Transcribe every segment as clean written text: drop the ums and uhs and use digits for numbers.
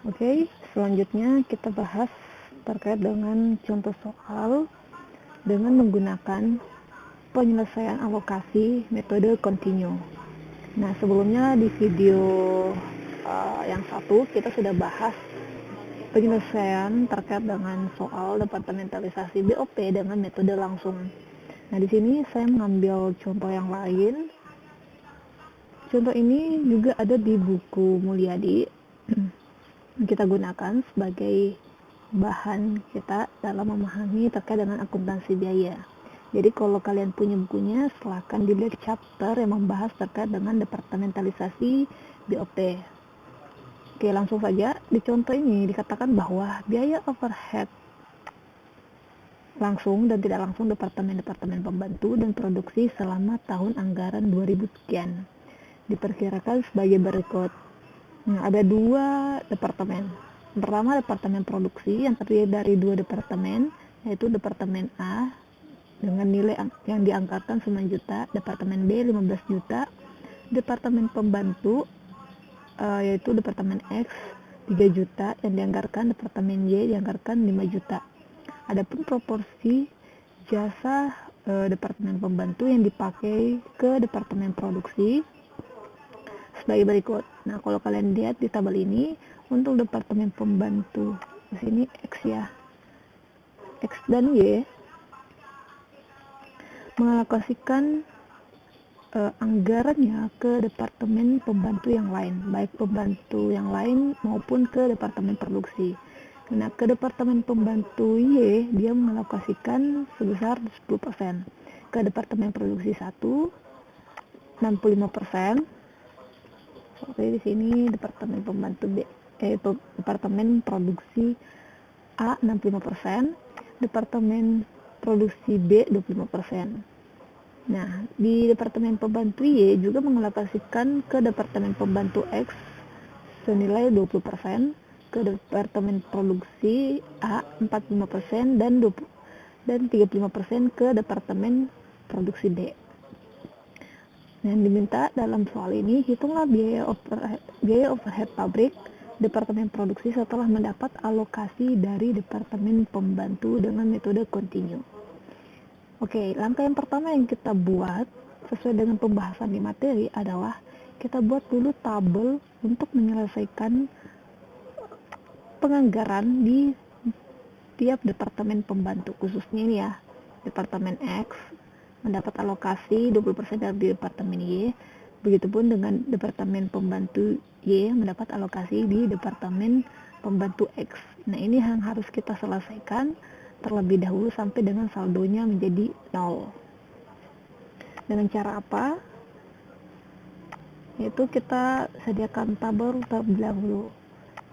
Oke, selanjutnya kita bahas terkait dengan contoh soal dengan menggunakan penyelesaian alokasi metode continue. Nah, sebelumnya di video yang satu kita sudah bahas penyelesaian terkait dengan soal departementalisasi BOP dengan metode langsung. Nah, di sini saya mengambil contoh yang lain. Contoh ini juga ada di buku Mulyadi. Kita gunakan sebagai bahan kita dalam memahami terkait dengan akuntansi biaya. Jadi kalau kalian punya bukunya, silahkan dilihat chapter yang membahas terkait dengan departementalisasi BOP. Oke, langsung saja. Di contoh ini dikatakan bahwa biaya overhead langsung dan tidak langsung departemen-departemen pembantu dan produksi selama tahun anggaran 2000 sekian diperkirakan sebagai berikut. Nah, ada dua departemen. Pertama, departemen produksi yang terdiri dari dua departemen, yaitu departemen A dengan nilai yang dianggarkan 9 juta, departemen B 15 juta, departemen pembantu yaitu departemen X 3 juta yang dianggarkan, departemen Y dianggarkan 5 juta. Adapun proporsi jasa departemen pembantu yang dipakai ke departemen produksi sebagai berikut. Nah, kalau kalian lihat di tabel ini, untuk departemen pembantu di sini X ya, X dan Y mengalokasikan anggarannya ke departemen pembantu yang lain, baik pembantu yang lain maupun ke departemen produksi. Nah, ke departemen pembantu Y dia mengalokasikan sebesar 10%, ke departemen produksi 1 65%. Seperti di sini departemen pembantu B, departemen produksi A 65%, departemen produksi B 25%. Nah, di departemen pembantu Y juga mengalokasikan ke departemen pembantu X senilai 20%, ke departemen produksi A 45% dan 35% ke departemen produksi B. Yang diminta dalam soal ini, hitunglah biaya overhead pabrik departemen produksi setelah mendapat alokasi dari departemen pembantu dengan metode continue. Oke, langkah yang pertama yang kita buat sesuai dengan pembahasan di materi adalah kita buat dulu tabel untuk menyelesaikan penganggaran di tiap departemen pembantu, khususnya ini ya, departemen X mendapat alokasi 20% dari departemen Y, begitupun dengan departemen pembantu Y mendapat alokasi di departemen pembantu X. Nah, ini yang harus kita selesaikan terlebih dahulu sampai dengan saldonya menjadi 0. Dengan cara apa? Yaitu kita sediakan tabel terlebih dahulu.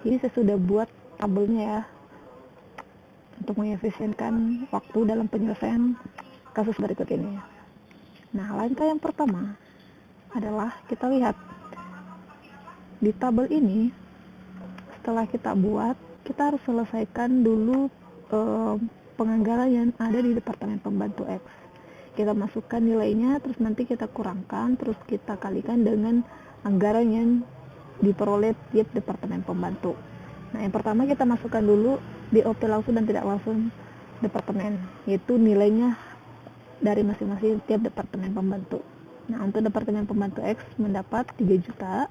Jadi saya sudah buat tabelnya ya, untuk mengefisienkan waktu dalam penyelesaian kasus berikut ini. Nah, langkah yang pertama adalah kita lihat di tabel ini. Setelah kita buat, kita harus selesaikan dulu penganggaran yang ada di departemen pembantu X. Kita masukkan nilainya, terus nanti kita kurangkan, terus kita kalikan dengan anggaran yang diperoleh tiap departemen pembantu. Nah, yang pertama kita masukkan dulu BOP langsung dan tidak langsung departemen, yaitu nilainya dari masing-masing tiap departemen pembantu. Nah, untuk departemen pembantu X mendapat 3 juta,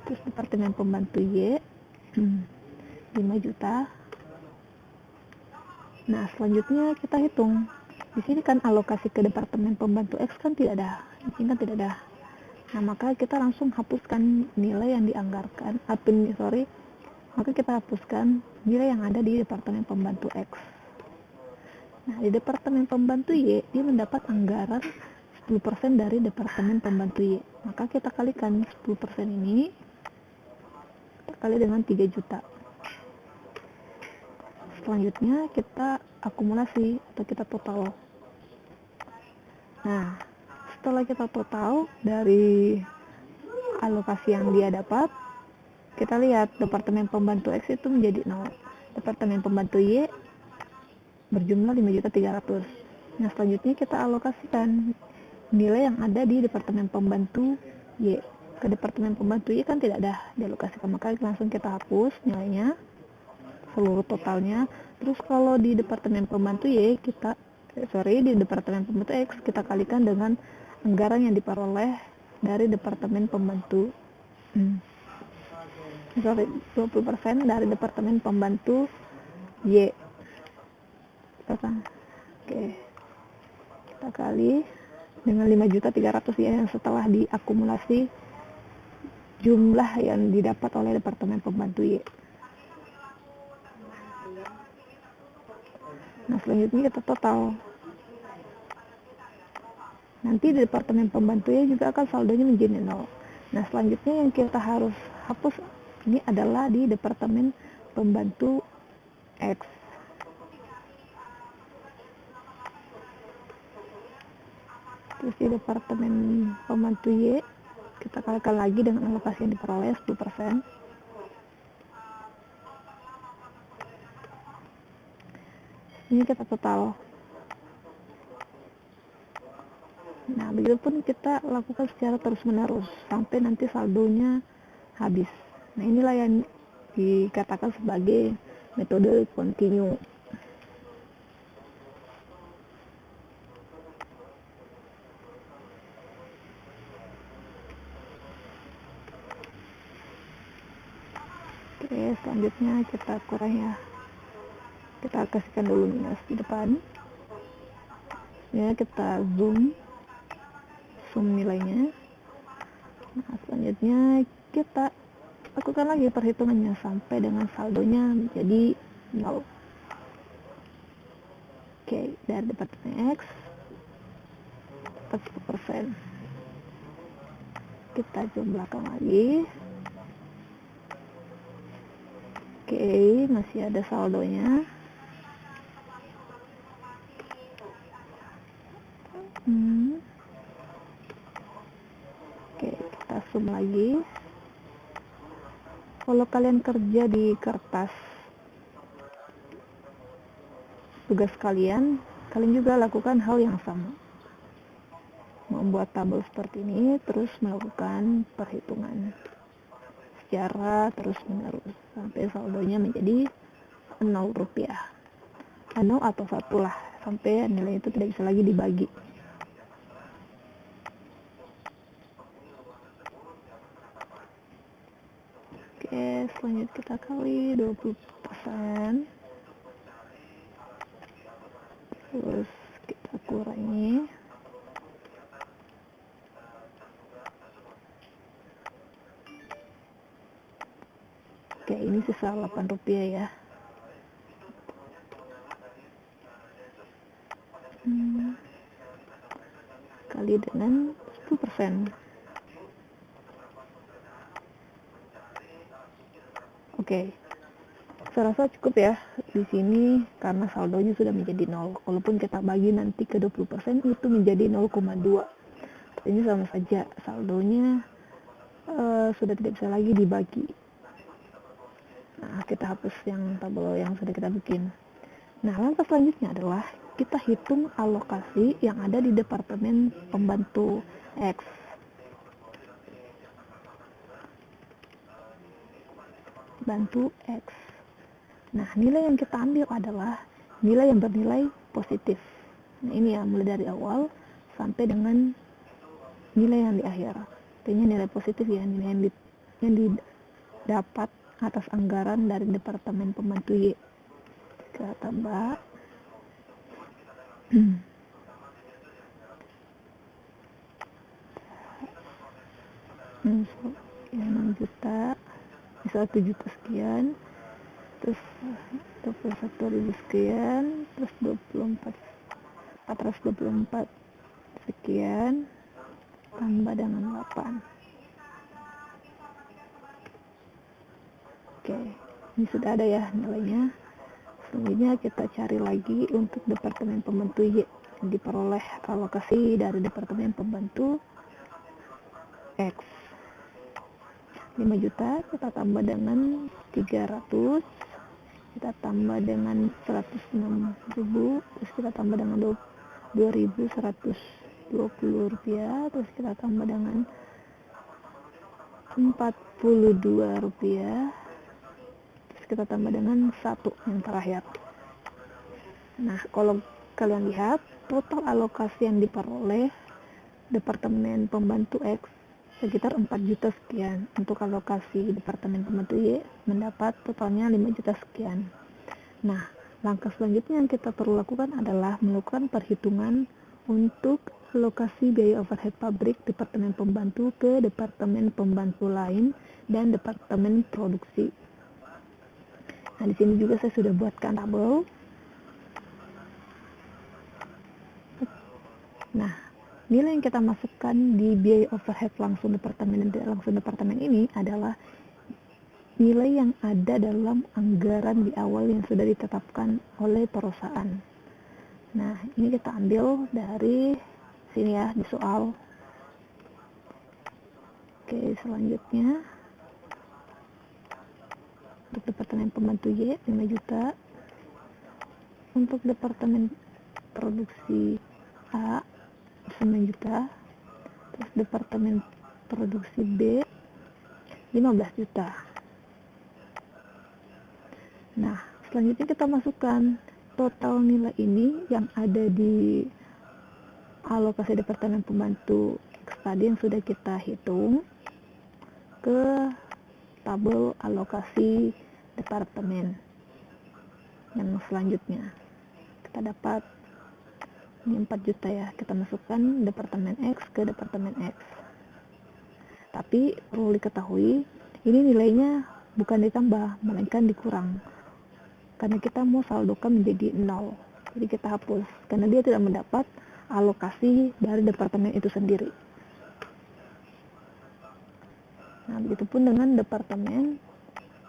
terus departemen pembantu Y 5 juta. Nah, selanjutnya kita hitung. Di sini kan alokasi ke departemen pembantu X kan tidak ada. Ini kan tidak ada. Nah, maka kita langsung hapuskan nilai yang dianggarkan. Maka kita hapuskan nilai yang ada di departemen pembantu X. Nah, di departemen pembantu Y, dia mendapat anggaran 10% dari departemen pembantu Y. Maka kita kalikan 10% ini, kita kali dengan 3 juta. Selanjutnya kita akumulasi atau kita total. Nah, setelah kita total dari alokasi yang dia dapat, kita lihat departemen pembantu X itu menjadi 0. Departemen pembantu Y berjumlah 5.300.000. Nah, selanjutnya kita alokasikan nilai yang ada di departemen pembantu Y. ke departemen pembantu Y kan tidak ada dialokasikan, maka langsung kita hapus nilainya seluruh totalnya. Terus kalau di departemen pembantu Y di departemen pembantu X kita kalikan dengan anggaran yang diperoleh dari departemen pembantu 20% dari departemen pembantu Y. Oke, kita kali dengan 5.300.000 ya, yang setelah diakumulasi jumlah yang didapat oleh departemen pembantu Y. Nah, selanjutnya kita total. Nanti di departemen pembantu Y juga akan saldonya menjadi 0. Nah, selanjutnya yang kita harus hapus ini adalah di departemen pembantu X. Terus di departemen pembantu Y kita kalikan lagi dengan alokasi yang diperoleh 10%. Ini kita total. Nah, begitupun kita lakukan secara terus-menerus sampai nanti saldonya habis. Nah, inilah yang dikatakan sebagai metode continue. Oke, selanjutnya kita kurang ya. Kita kasihkan dulu minus di depan. Ya, kita zoom nilainya. Nah, selanjutnya kita lakukan lagi perhitungannya sampai dengan saldonya menjadi 0. Oke, dari departemen X 40%. Kita zoom belakang lagi. Oke, masih ada saldonya. Oke, kita zoom lagi. Kalau kalian kerja di kertas tugas kalian juga lakukan hal yang sama. Membuat tabel seperti ini, terus melakukan perhitungan secara terus-menerus sampai saldonya menjadi 0 rupiah. 0 atau 1 lah, sampai nilai itu tidak bisa lagi dibagi. Oke, selanjutnya kita kali 20%. Terus kita kurangi. Oke, ini sisa 8 rupiah ya. Kali dengan 10%. Oke, saya rasa cukup ya di sini karena saldonya sudah menjadi 0. Walaupun kita bagi nanti ke 20% itu menjadi 0,2. Ini sama saja saldonya sudah tidak bisa lagi dibagi. Nah, kita hapus yang tabel yang sudah kita bikin. Nah, langkah selanjutnya adalah kita hitung alokasi yang ada di departemen pembantu X. Bantu X. Nah, nilai yang kita ambil adalah nilai yang bernilai positif. Nah, ini ya, mulai dari awal sampai dengan nilai yang di akhir. Artinya nilai positif ya, nilai yang didapat atas anggaran dari departemen pembantu Y. Kita tambah 6 juta, misal 1 juta sekian, terus 21.000 sekian, terus 424 sekian, tambah dengan 8. Oke, ini sudah ada ya nilainya. Selanjutnya kita cari lagi untuk departemen pembantu Y, diperoleh alokasi dari departemen pembantu X 5 juta, kita tambah dengan 300, kita tambah dengan 106.000, terus kita tambah dengan 2.120 rupiah, terus kita tambah dengan Rp42, terus kita tambah dengan 1 yang terakhir. Nah, kalau kalian lihat total alokasi yang diperoleh Departemen Pembantu X sekitar 4 juta sekian. Untuk alokasi Departemen Pembantu Y mendapat totalnya 5 juta sekian. Nah, langkah selanjutnya yang kita perlu lakukan adalah melakukan perhitungan untuk alokasi biaya overhead pabrik Departemen Pembantu ke Departemen Pembantu lain dan Departemen Produksi. Nah, di sini juga saya sudah buatkan tabel. Nah, nilai yang kita masukkan di biaya overhead langsung departemen dan tidak langsung departemen ini adalah nilai yang ada dalam anggaran di awal yang sudah ditetapkan oleh perusahaan. Nah, ini kita ambil dari sini ya, di soal. Oke, selanjutnya untuk Departemen Pembantu Y 5 juta, untuk Departemen Produksi A 9 juta, terus Departemen Produksi B 15 juta. Nah, selanjutnya kita masukkan total nilai ini yang ada di alokasi Departemen Pembantu X tadi yang sudah kita hitung ke tabel alokasi departemen yang selanjutnya. Kita dapat ini 4 juta ya, kita masukkan Departemen X ke Departemen X. Tapi perlu diketahui, ini nilainya bukan ditambah, melainkan dikurang. Karena kita mau saldokan menjadi 0. Jadi kita hapus, karena dia tidak mendapat alokasi dari departemen itu sendiri. Nah, begitupun dengan Departemen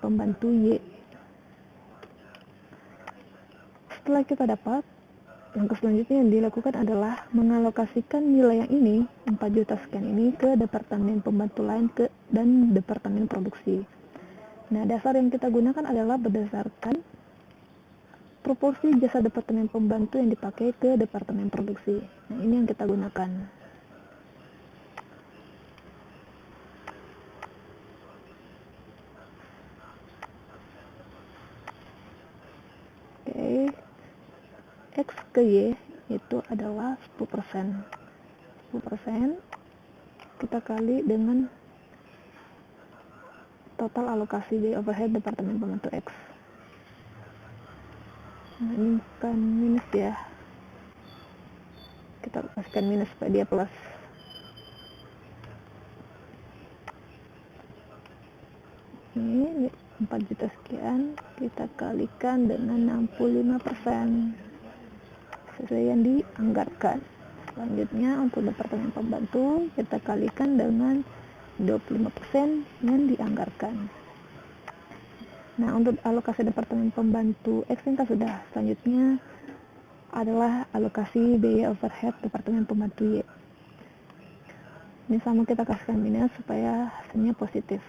Pembantu Y. Setelah kita dapat, yang selanjutnya yang dilakukan adalah mengalokasikan nilai yang ini, 4 juta sekian ini, ke Departemen Pembantu lain dan Departemen Produksi. Nah, dasar yang kita gunakan adalah berdasarkan proporsi jasa Departemen Pembantu yang dipakai ke Departemen Produksi. Nah, ini yang kita gunakan. Oke. X ke Y itu adalah 10%. 10% kita kali dengan total alokasi biaya overhead Departemen Pembantu X. Nah, ini bukan minus ya, kita paskan minus supaya dia plus. Ini 4 juta sekian kita kalikan dengan 65% sesuai yang dianggarkan. Selanjutnya untuk Departemen Pembantu kita kalikan dengan 25% yang dianggarkan. Nah, untuk alokasi Departemen Pembantu X kita sudah. Selanjutnya adalah alokasi biaya overhead Departemen Pembantu Y. Ini sama, kita kasihkan minus supaya hasilnya positif.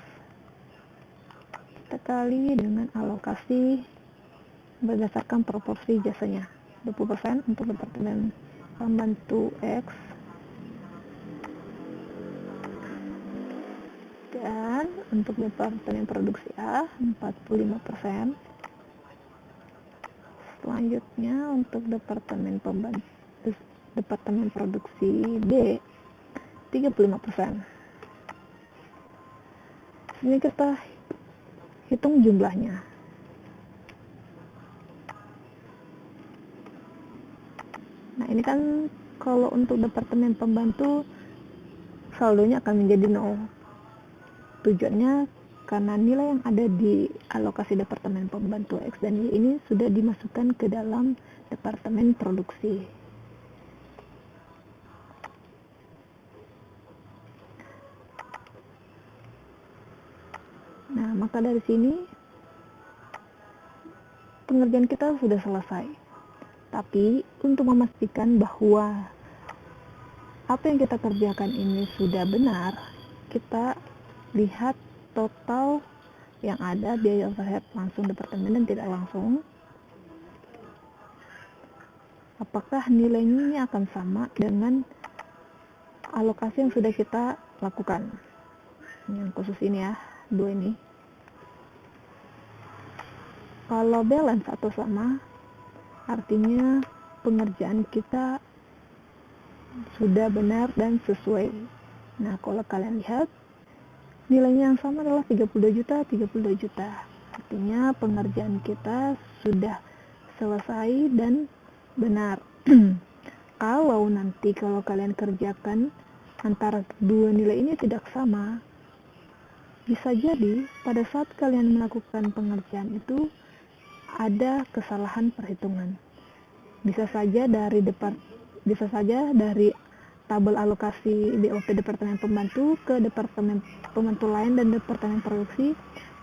Kita kali dengan alokasi berdasarkan proporsi jasanya. 20% untuk Departemen Pembantu X dan untuk Departemen Produksi A 45%. Selanjutnya untuk Departemen Produksi B 35%. Ini kita hitung jumlahnya. Nah, ini kan kalau untuk Departemen Pembantu saldonya akan menjadi 0. Tujuannya karena nilai yang ada di alokasi Departemen Pembantu X dan Y ini sudah dimasukkan ke dalam Departemen Produksi. Nah, maka dari sini pengerjaan kita sudah selesai. Tapi untuk memastikan bahwa apa yang kita kerjakan ini sudah benar, kita lihat total yang ada biaya overhead langsung departemen dan tidak langsung. Apakah nilainya ini akan sama dengan alokasi yang sudah kita lakukan? yang khusus ini ya, dua ini. Kalau balance atau sama, artinya pengerjaan kita sudah benar dan sesuai. Nah, kalau kalian lihat, nilainya yang sama adalah 32 juta, 32 juta. Artinya pengerjaan kita sudah selesai dan benar. Kalau kalian kerjakan antara dua nilai ini tidak sama, bisa jadi pada saat kalian melakukan pengerjaan itu ada kesalahan perhitungan. Bisa saja dari tabel alokasi BOP Departemen Pembantu ke Departemen Pembantu lain dan Departemen Produksi,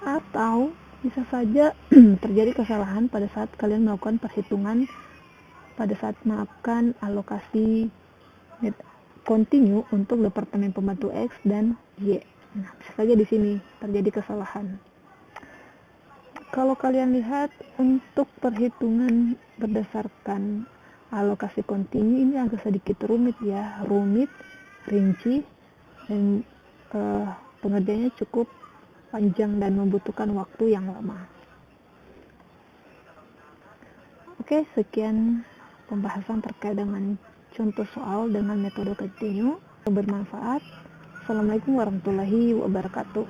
atau bisa saja terjadi kesalahan pada saat kalian melakukan perhitungan pada saat melakukan alokasi kontinu untuk Departemen Pembantu X dan Y. Nah, bisa saja di sini terjadi kesalahan. Kalau kalian lihat untuk perhitungan berdasarkan alokasi kontinu ini agak sedikit rumit ya, rinci, dan pengerjaannya cukup panjang dan membutuhkan waktu yang lama. Oke, sekian pembahasan terkait dengan contoh soal dengan metode kontinu. Bermanfaat. Assalamualaikum warahmatullahi wabarakatuh.